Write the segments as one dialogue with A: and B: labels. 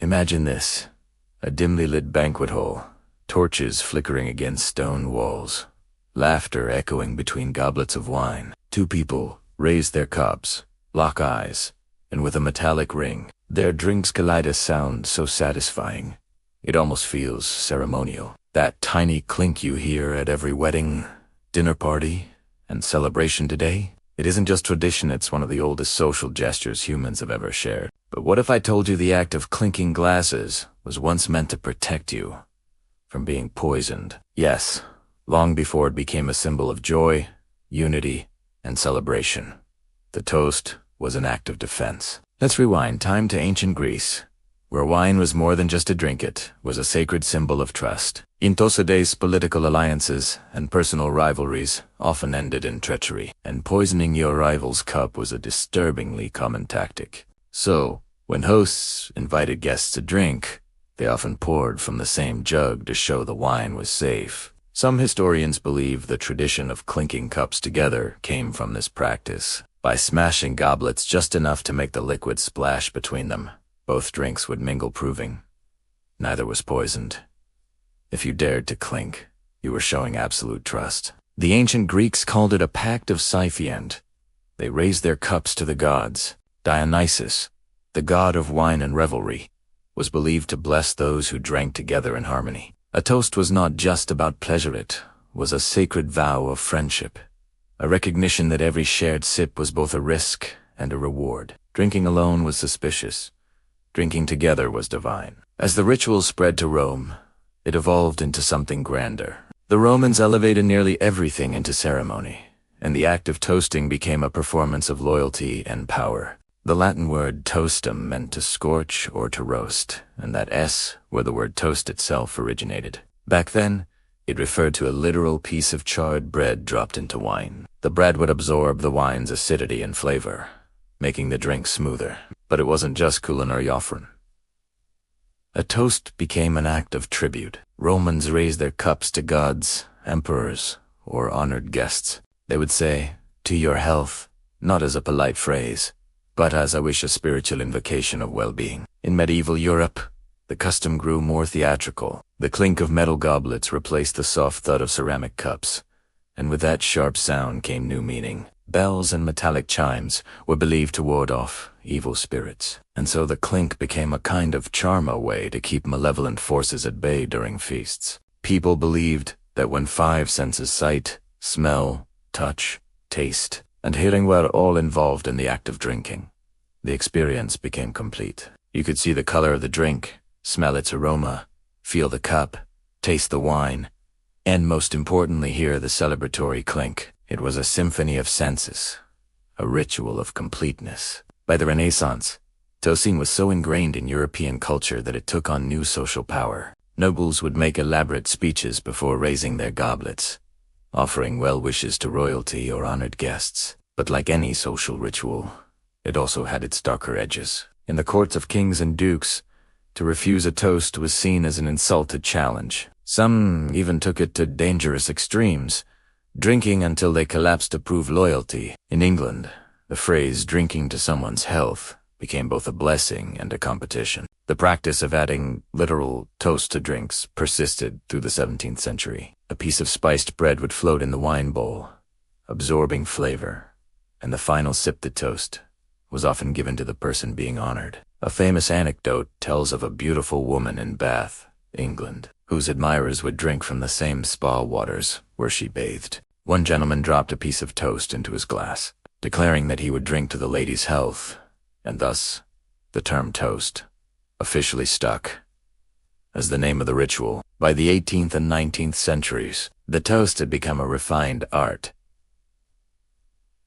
A: Imagine this: a dimly lit banquet hall, torches flickering against stone walls, laughter echoing between goblets of wine. Two people raise their cups, lock eyes, and with a metallic ring, their drinks collide a sound so satisfying, it almost feels ceremonial. That tiny clink you hear at every wedding, dinner party, and celebration today, it isn't just tradition, it's one of the oldest social gestures humans have ever shared. But what if I told you the act of clinking glasses was once meant to protect you from being poisoned? Yes, long before it became a symbol of joy, unity, and celebration. The toast was an act of defense. Let's rewind time to ancient Greece, where wine was more than just a drink, it was a sacred symbol of trust. In those days, political alliances and personal rivalries often ended in treachery, and poisoning your rival's cup was a disturbingly common tactic. So, when hosts invited guests to drink, they often poured from the same jug to show the wine was safe. Some historians believe the tradition of clinking cups together came from this practice. By smashing goblets just enough to make the liquid splash between them, both drinks would mingle, proving neither was poisoned. If you dared to clink, you were showing absolute trust. The ancient Greeks called it a pact of Siphiand. They raised their cups to the gods. Dionysus, the god of wine and revelry, was believed to bless those who drank together in harmony. A toast was not just about pleasure, it was a sacred vow of friendship, a recognition that every shared sip was both a risk and a reward. Drinking alone was suspicious. Drinking together was divine. As the ritual spread to Rome, it evolved into something grander. The Romans elevated nearly everything into ceremony, and the act of toasting became a performance of loyalty and power. The Latin word toastum meant to scorch or to roast, and that S where the word toast itself originated. Back then, it referred to a literal piece of charred bread dropped into wine. The bread would absorb the wine's acidity and flavor, making the drink smoother. But it wasn't just culinary offering. A toast became an act of tribute. Romans raised their cups to gods, emperors, or honored guests. They would say, "To your health," not as a polite phrase, but as, "I wish," a spiritual invocation of well-being. In medieval Europe, the custom grew more theatrical. The clink of metal goblets replaced the soft thud of ceramic cups, and with that sharp sound came new meaning. Bells and metallic chimes were believed to ward off evil spirits, and so the clink became a kind of charm, a way to keep malevolent forces at bay during feasts. People believed that when five senses, sight, smell, touch, taste, and hearing, were all involved in the act of drinking, the experience became complete. You could see the color of the drink, smell its aroma, feel the cup, taste the wine, and most importantly hear the celebratory clink. It was a symphony of senses, a ritual of completeness. By the Renaissance, toasting was so ingrained in European culture that it took on new social power. Nobles would make elaborate speeches before raising their goblets, offering well wishes to royalty or honored guests. But like any social ritual, it also had its darker edges. In the courts of kings and dukes, to refuse a toast was seen as an insult to challenge. Some even took it to dangerous extremes, drinking until they collapsed to prove loyalty. In England, the phrase "drinking to someone's health" became both a blessing and a competition. The practice of adding literal toast to drinks persisted through the 17th century. A piece of spiced bread would float in the wine bowl, absorbing flavor, and the final sip, the toast, was often given to the person being honored. A famous anecdote tells of a beautiful woman in Bath, England, whose admirers would drink from the same spa waters where she bathed. One gentleman dropped a piece of toast into his glass, declaring that he would drink to the lady's health, and thus the term toast officially stuck as the name of the ritual. By the 18th and 19th centuries, the toast had become a refined art.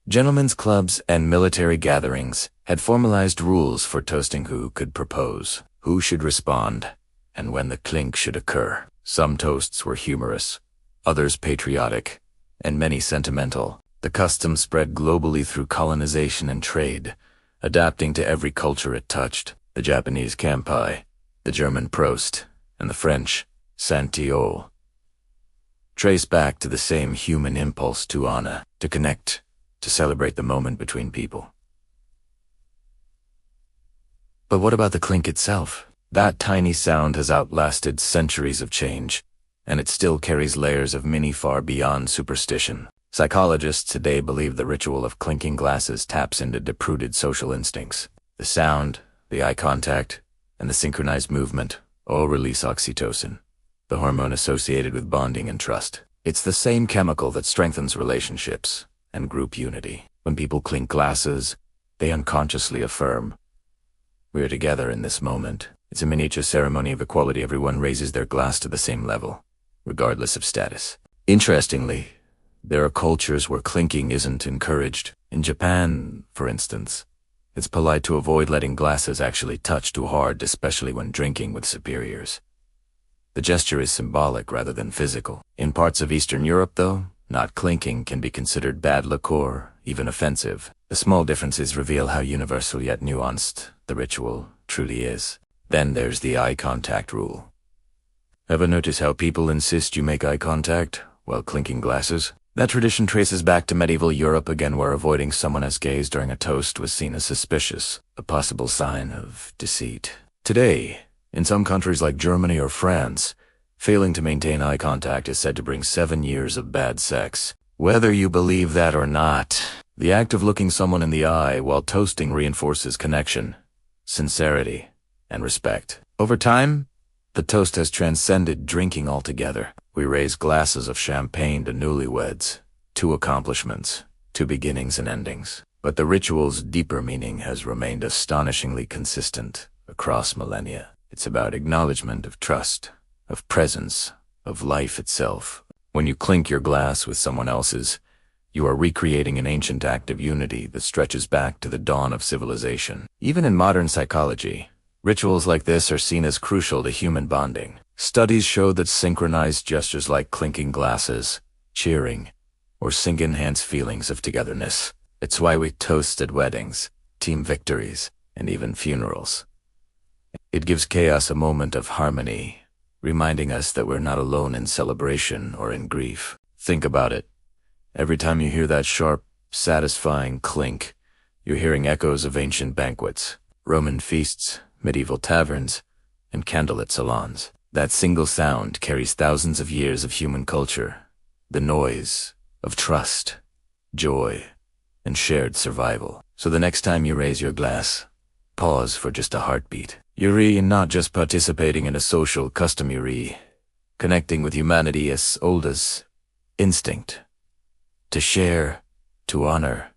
A: Gentlemen's clubs and military gatherings had formalized rules for toasting: who could propose, who should respond, and when the clink should occur. Some toasts were humorous, others patriotic, and many sentimental. The custom spread globally through colonization and trade, adapting to every culture it touched. The Japanese kanpai, the German Prost, and the French Santiol trace back to the same human impulse to honor, to connect, to celebrate the moment between people. But what about the clink itself? That tiny sound has outlasted centuries of change, and it still carries layers of meaning far beyond superstition. Psychologists today believe the ritual of clinking glasses taps into deep-rooted social instincts. The sound, the eye contact, and the synchronized movement all release oxytocin, the hormone associated with bonding and trust. It's the same chemical that strengthens relationships and group unity. When people clink glasses, they unconsciously affirm, "We're together in this moment." It's a miniature ceremony of equality. Everyone raises their glass to the same level, regardless of status. Interestingly, there are cultures where clinking isn't encouraged. In Japan, for instance, it's polite to avoid letting glasses actually touch too hard, especially when drinking with superiors. The gesture is symbolic rather than physical. In parts of Eastern Europe, though, not clinking can be considered bad liquor, even offensive. The small differences reveal how universal yet nuanced the ritual truly is. Then there's the eye contact rule. Ever notice how people insist you make eye contact while clinking glasses? That tradition traces back to medieval Europe again, where avoiding someone else's gaze during a toast was seen as suspicious, a possible sign of deceit. Today, in some countries like Germany or France, failing to maintain eye contact is said to bring 7 years of bad sex. Whether you believe that or not, the act of looking someone in the eye while toasting reinforces connection, sincerity, and respect. Over time, the toast has transcended drinking altogether. We raise glasses of champagne to newlyweds, two accomplishments, two beginnings and endings. But the ritual's deeper meaning has remained astonishingly consistent across millennia. It's about acknowledgement of trust, of presence, of life itself. When you clink your glass with someone else's, you are recreating an ancient act of unity that stretches back to the dawn of civilization. Even in modern psychology, rituals like this are seen as crucial to human bonding. Studies show that synchronized gestures like clinking glasses, cheering, or singing enhance feelings of togetherness. It's why we toast at weddings, team victories, and even funerals. It gives chaos a moment of harmony, reminding us that we're not alone in celebration or in grief. Think about it. Every time you hear that sharp, satisfying clink, you're hearing echoes of ancient banquets, Roman feasts, medieval taverns, and candlelit salons. That single sound carries thousands of years of human culture, the noise of trust, joy, and shared survival. So the next time you raise your glass, pause for just a heartbeat. You're not just participating in a social custom, you're connecting with humanity as old as instinct. To share, to honor,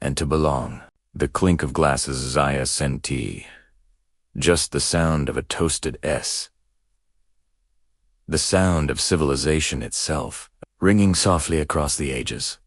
A: and to belong. The clink of glasses is ISNT. Just the sound of a toasted S. The sound of civilization itself, ringing softly across the ages.